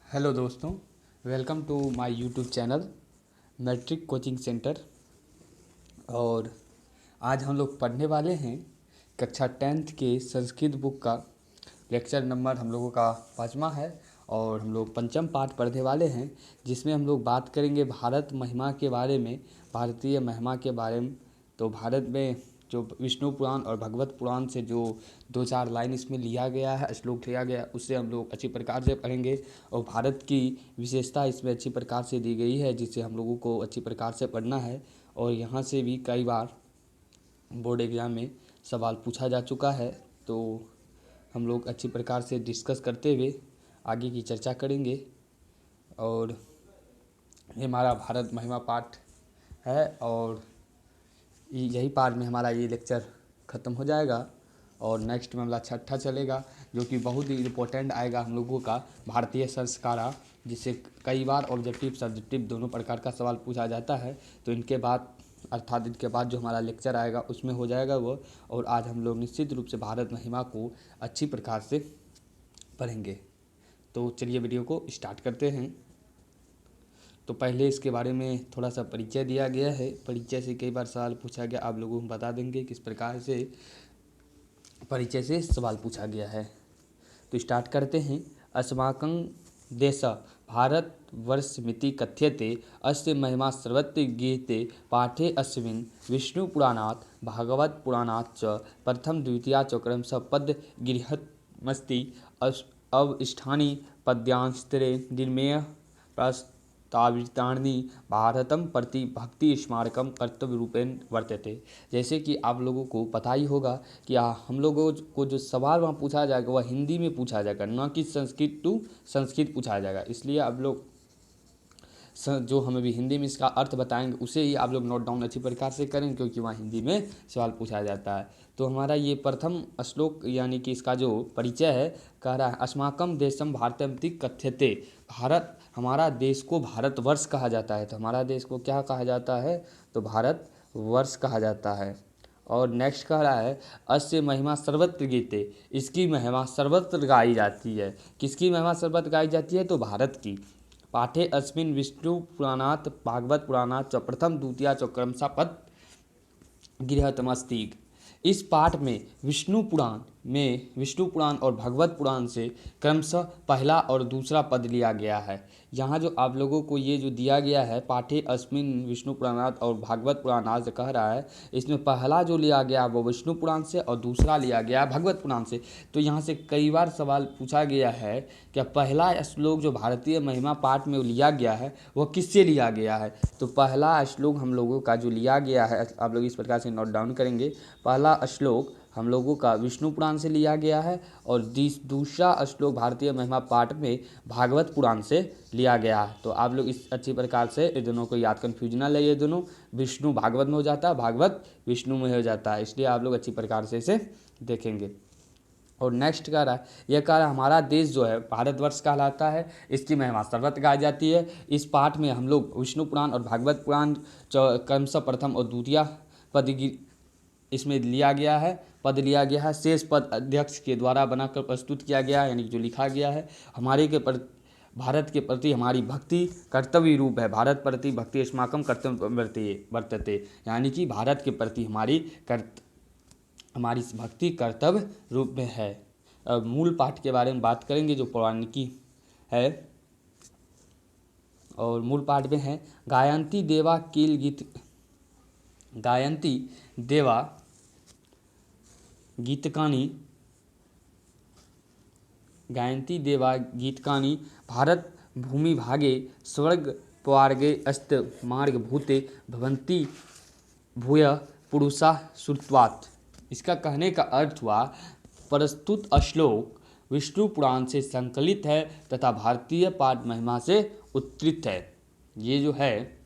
Hello दोस्तों, welcome to my YouTube channel matric coaching centre. और आज हम लोग पढ़ने वाले हैं कक्षा 10th के संस्कृत बुक का लेक्चर नंबर हम लोगों का 5वां है। और हम लोग पंचम पाठ पढ़ने वाले हैं, जिसमें हम लोग बात करेंगे भारत महिमा के बारे में, भारतीय महिमा के बारे में। तो भारत में जो विष्णु पुराण और भगवत पुराण से जो दो चार लाइन इसमें लिया गया है, श्लोक लिया गया है, उससे हम लोग अच्छी प्रकार से पढ़ेंगे। और भारत की विशेषता इसमें अच्छी प्रकार से दी गई है, जिससे हम लोगों को अच्छी प्रकार से पढ़ना है। और यहाँ से भी कई बार बोर्ड एग्ज़ाम में सवाल पूछा जा चुका है, तो हम लोग अच्छी प्रकार से डिस्कस करते हुए आगे की चर्चा करेंगे। और ये हमारा भारत महिमा पाठ है, और यही पार्ट में हमारा ये लेक्चर ख़त्म हो जाएगा। और नेक्स्ट में हमारा छठा चलेगा, जो कि बहुत ही इम्पोर्टेंट आएगा हम लोगों का, भारतीय संस्कारा, जिससे कई बार ऑब्जेक्टिव सब्जेक्टिव दोनों प्रकार का सवाल पूछा जाता है। तो इनके बाद अर्थात इनके बाद जो हमारा लेक्चर आएगा उसमें हो जाएगा वो। और आज हम लोग निश्चित रूप से भारत महिमा को अच्छी प्रकार से पढ़ेंगे। तो चलिए वीडियो को स्टार्ट करते हैं। तो पहले इसके बारे में थोड़ा सा परिचय दिया गया है। परिचय से कई बार सवाल पूछा गया, आप लोगों को बता देंगे किस प्रकार से परिचय से सवाल पूछा गया है। तो स्टार्ट करते हैं। अस्माकं देश भारत वर्षमिति कथ्यते, अस्य महिमा सर्वत्र गीयते। पाठे अस्मिन् विष्णुपुराणात् भागवतपुराणात् च प्रथम द्वितीया च क्रमशः पद्यगृहमस्ति। अवष्ठानि पद्यांस्तरे निर्मेय प्रस्तावितानि भारतं प्रति भक्ति स्मारकम कर्तव्य रूपेण वर्तते। जैसे कि आप लोगों को पता ही होगा कि हम लोगों को जो सवाल वहाँ पूछा जाएगा वह हिंदी में पूछा जाएगा, न कि संस्कृत टू संस्कृत पूछा जाएगा। इसलिए आप लोग जो हम अभी हिंदी में इसका अर्थ बताएंगे उसे ही आप लोग नोट डाउन अच्छी प्रकार से करें, क्योंकि वहाँ हिंदी में सवाल पूछा जाता है। तो हमारा ये प्रथम श्लोक यानी कि इसका जो परिचय है, कह रहा है अस्माकं देशम भारतमिति कथ्यते। भारत, हमारा देश को भारतवर्ष कहा जाता है। तो हमारा देश को क्या कहा जाता है? तो भारतवर्ष कहा जाता है। और नेक्स्ट कह रहा है अस्य महिमा सर्वत्र गीते, इसकी महिमा सर्वत्र गाई जाती है। किसकी महिमा सर्वत्र गाई जाती है? तो भारत की। पाठे अस्मिन् विष्णु पुराणात् भागवत पुराणात् च प्रथम द्वितीया च क्रमशः पद्यगृहतमस्ति। इस पाठ में विष्णु पुराण और भगवत पुराण से क्रमशः पहला और दूसरा पद लिया गया है। यहाँ जो आप लोगों को ये जो दिया गया है, पाठे अस्मिन् विष्णु पुराणात् और भागवत पुराणात् से कह रहा है, इसमें पहला जो लिया गया वो विष्णु पुराण से और दूसरा लिया गया भगवत पुराण से। तो यहाँ से कई बार सवाल पूछा गया है कि पहला श्लोक जो भारतीय महिमा पाठ में लिया गया है वह किससे लिया गया है? तो पहला श्लोक हम लोगों का जो लिया गया है, आप लोग इस प्रकार से नोट डाउन करेंगे। पहला श्लोक हम लोगों का विष्णु पुराण से लिया गया है, और दूसरा श्लोक भारतीय महिमा पाठ में भागवत पुराण से लिया गया है। तो आप लोग इस अच्छी प्रकार से ये दोनों को याद, कन्फ्यूजन ना ले। ये दोनों विष्णु भागवत में हो जाता है, भागवत विष्णु में हो जाता है, इसलिए आप लोग अच्छी प्रकार से इसे देखेंगे। और नेक्स्ट कह रहा है, यह कह रहा है हमारा देश जो है भारतवर्ष कहलाता है, इसकी महिमा सर्वत्र गाई जाती है। इस पाठ में हम लोग विष्णु पुराण और भागवत पुराण क्रमशः प्रथम और द्वितीय पद इसमें लिया गया है, पद लिया गया है। शेष पद अध्यक्ष के द्वारा बनाकर प्रस्तुत किया गया है, यानी जो लिखा गया है। भारत के प्रति हमारी भक्ति कर्तव्य रूप है। भारत प्रति भक्ति अस्माकं कर्तव्य वर्तते, यानी कि भारत के प्रति हमारी भक्ति कर्तव्य रूप में है। अब मूल पाठ के बारे में बात करेंगे, जो पौराणिकी है। और मूल पाठ में है गायन्ति देवा कील गीत, गायन्ति देवा गीतकानि भारत भूमि भागे स्वर्ग पवार्गे अस्त मार्ग भूते भवन्ति भूय पुरुषा श्रुत्वात्। इसका कहने का अर्थ हुआ, प्रस्तुत श्लोक विष्णु पुराण से संकलित है तथा भारतीय पाठ महिमा से उत्तरित है। ये जो है,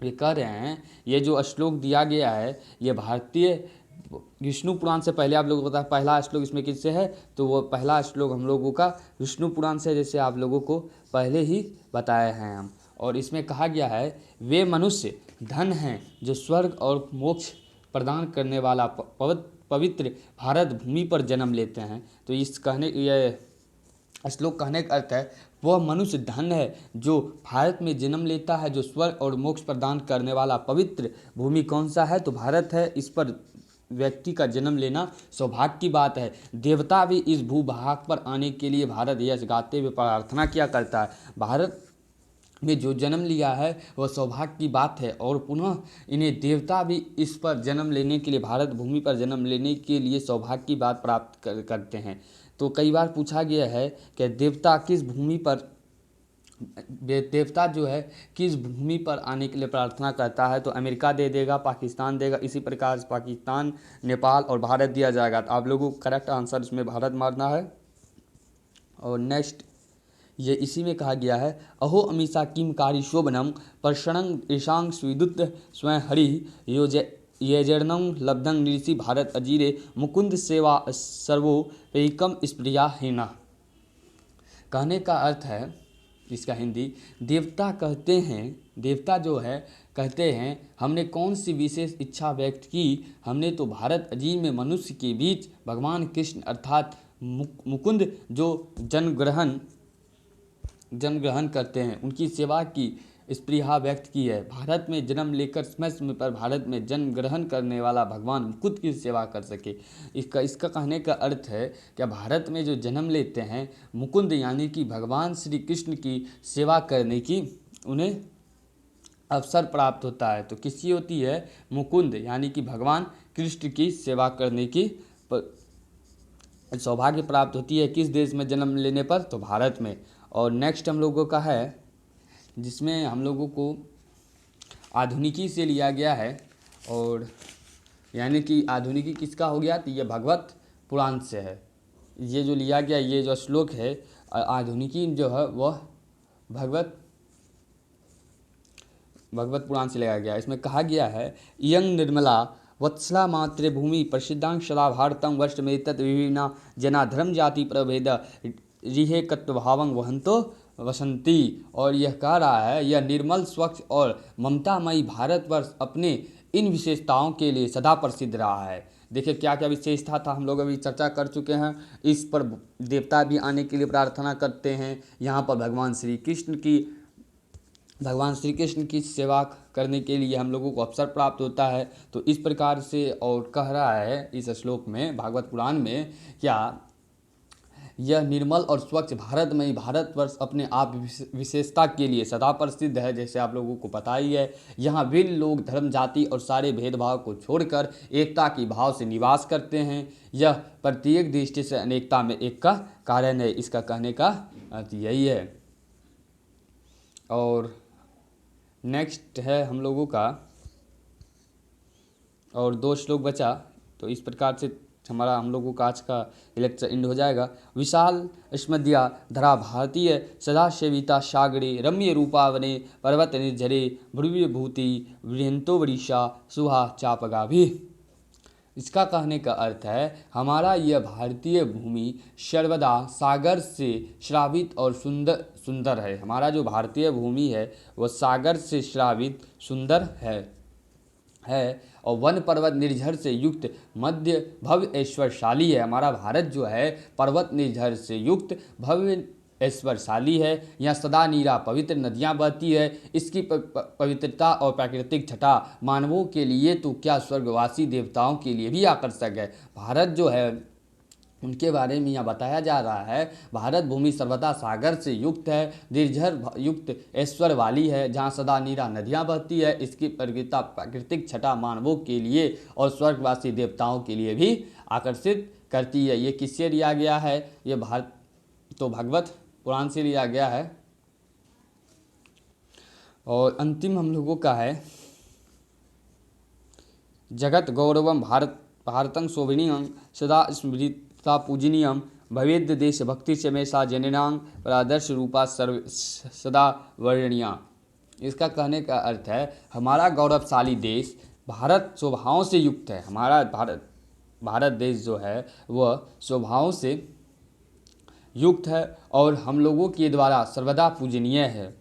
ये कह रहे हैं, ये जो श्लोक दिया गया है ये भारतीय विष्णु पुराण से, पहले आप लोगों को पता है पहला श्लोक इसमें किससे है? तो वो पहला श्लोक हम लोगों का विष्णु पुराण से, जैसे आप लोगों को पहले ही बताए हैं हम। और इसमें कहा गया है वे मनुष्य धन हैं जो स्वर्ग और मोक्ष प्रदान करने वाला पवित्र भारत भूमि पर जन्म लेते हैं। तो इस कहने, ये श्लोक कहने का अर्थ है वह मनुष्य धन्य है जो भारत में जन्म लेता है, जो स्वर्ग और मोक्ष प्रदान करने वाला पवित्र भूमि कौन सा है, तो भारत है। इस पर व्यक्ति का जन्म लेना सौभाग्य की बात है। देवता भी इस भूभाग पर आने के लिए भारत यश गाते हुए प्रार्थना किया करता है। भारत में जो जन्म लिया है वह सौभाग्य की बात है, और पुनः इन्हें देवता भी इस पर जन्म लेने के लिए, भारत भूमि पर जन्म लेने के लिए सौभाग्य की बात प्राप्त करते हैं। तो कई बार पूछा गया है कि देवता किस भूमि पर, देवता जो है किस भूमि पर आने के लिए प्रार्थना करता है, तो अमेरिका दे देगा, पाकिस्तान देगा, इसी प्रकार से पाकिस्तान, नेपाल और भारत दिया जाएगा। तो आप लोगों को करेक्ट आंसर इसमें भारत मारना है। और नेक्स्ट ये इसी में कहा गया है, अहो अमीषा किमकारी शोभनम पर्षणं ईशांग स्विदुत स्वयं हरि येजर्णं लब्धं निरसी भारत अजीरे मुकुंद सेवा सर्वोपैकम स्प्रिया हेना। कहने का अर्थ है, इसका हिंदी, देवता कहते हैं, देवता जो है कहते हैं, हमने कौन सी विशेष इच्छा व्यक्त की, हमने तो भारत अजीब में मनुष्य के बीच भगवान कृष्ण अर्थात मुकुंद जो जन्म ग्रहण करते हैं उनकी सेवा की स्पृहा व्यक्त की है। भारत में जन्म लेकर समय समय पर भारत में जन्म ग्रहण करने वाला भगवान मुकुंद की सेवा कर सके। इसका कहने का अर्थ है कि भारत में जो जन्म लेते हैं मुकुंद यानी कि भगवान श्री कृष्ण की सेवा करने की उन्हें अवसर प्राप्त होता है। तो किसकी होती है, मुकुंद यानी कि भगवान कृष्ण की सेवा करने की सौभाग्य प्राप्त होती है। किस देश में जन्म लेने पर, तो भारत में। और नेक्स्ट हम लोगों का है जिसमें हम लोगों को आधुनिकी से लिया गया है, और यानी कि आधुनिकी किसका हो गया, तो ये भगवत पुराण से है। ये जो लिया गया, ये जो श्लोक है आधुनिकी जो है वह भगवत पुराण से लिया गया। इसमें कहा गया है, इयं निर्मला वत्सला मातृभूमि प्रसिद्धां सदा भारतं वर्षमेतत् विभिन्ना जना धर्म जाति प्रभेद रिहे कत्वभावं वहंतो वसंती। और यह कह रहा है, यह निर्मल स्वच्छ और ममतामयी भारतवर्ष अपने इन विशेषताओं के लिए सदा प्रसिद्ध रहा है। देखिए क्या क्या विशेषता था, हम लोग अभी चर्चा कर चुके हैं। इस पर देवता भी आने के लिए प्रार्थना करते हैं। यहाँ पर भगवान श्री कृष्ण की सेवा करने के लिए हम लोगों को अवसर प्राप्त होता है। तो इस प्रकार से और कह रहा है इस श्लोक में भागवत पुराण में, क्या यह निर्मल और स्वच्छ भारतमयी भारतवर्ष अपने आप विशेषता के लिए सदा प्रसिद्ध है। जैसे आप लोगों को पता ही है, यहाँ विभिन्न लोग धर्म जाति और सारे भेदभाव को छोड़कर एकता की भाव से निवास करते हैं। यह प्रत्येक दृष्टि से अनेकता में एक का कारण है। इसका कहने का अर्थ यही है। और नेक्स्ट है हम लोगों का, और 2 श्लोक बचा, तो इस प्रकार से हम लोगों का आज का लेक्चर एंड हो जाएगा। विशाल स्मद्या धरा भारतीय सदा सेविता सागरे रम्य रूपावने पर्वत निर्झरे भ्रुव्य भूति वृहंतो वृषा सुहा चापगा भी। इसका कहने का अर्थ है, हमारा यह भारतीय भूमि सर्वदा सागर से श्रावित और सुंदर है। हमारा जो भारतीय भूमि है वह सागर से श्रावित सुंदर है और वन पर्वत निर्झर से युक्त मध्य भव्य ऐश्वर्यशाली है। हमारा भारत जो है पर्वत निर्झर से युक्त भव्य ऐश्वर्यशाली है। यहाँ सदा नीरा पवित्र नदियाँ बहती है। इसकी पवित्रता और प्राकृतिक छटा मानवों के लिए तो क्या स्वर्गवासी देवताओं के लिए भी आकर्षक है। भारत जो है उनके बारे में यहाँ बताया जा रहा है, भारत भूमि सर्वदा सागर से युक्त है, निर्झर युक्त ऐश्वर्य वाली है, जहाँ सदा नीरा नदियाँ बहती है। इसकी प्राकृतिक छटा मानवों के लिए और स्वर्गवासी देवताओं के लिए भी आकर्षित करती है। ये किससे लिया गया है, ये भगवत पुराण से लिया गया है। और अंतिम हम लोगों का है, जगत गौरवम भारतं शोभनीयं सदा स्मृता पूजनीयम भवेद्य देश भक्ति से हमेशा जननांग प्रादर्श रूपा सदा वर्णनीया। इसका कहने का अर्थ है, हमारा गौरवशाली देश भारत शोभाओं से युक्त है। हमारा भारत देश जो है वह शोभाओं से युक्त है और हम लोगों के द्वारा सर्वदा पूजनीय है।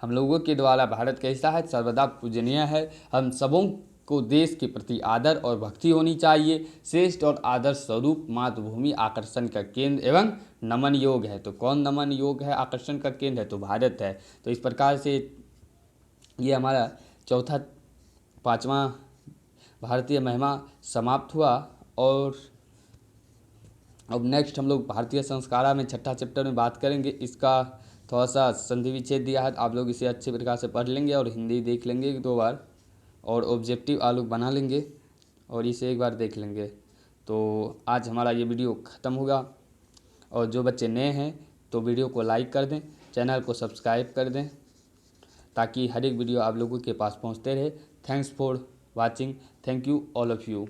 हम लोगों के द्वारा भारत कैसा है, सर्वदा पूजनीय है। हम सबों को देश के प्रति आदर और भक्ति होनी चाहिए। श्रेष्ठ और आदर्श स्वरूप मातृभूमि आकर्षण का केंद्र एवं नमन योग है। तो कौन नमन योग है, आकर्षण का केंद्र है? तो भारत है। तो इस प्रकार से ये हमारा चौथा 5वां भारतीय महिमा समाप्त हुआ। और अब नेक्स्ट हम लोग भारतीय संस्कारा में छठा चैप्टर में बात करेंगे। इसका थोड़ा सा संधि विच्छेद दिया है, आप लोग इसे अच्छे प्रकार से पढ़ लेंगे और हिंदी देख लेंगे 2 बार और ऑब्जेक्टिव आप लोग बना लेंगे और इसे 1 बार देख लेंगे। तो आज हमारा ये वीडियो ख़त्म होगा। और जो बच्चे नए हैं तो वीडियो को लाइक कर दें, चैनल को सब्सक्राइब कर दें ताकि हर एक वीडियो आप लोगों के पास पहुंचते रहे। Thanks for watching. Thank you all of you.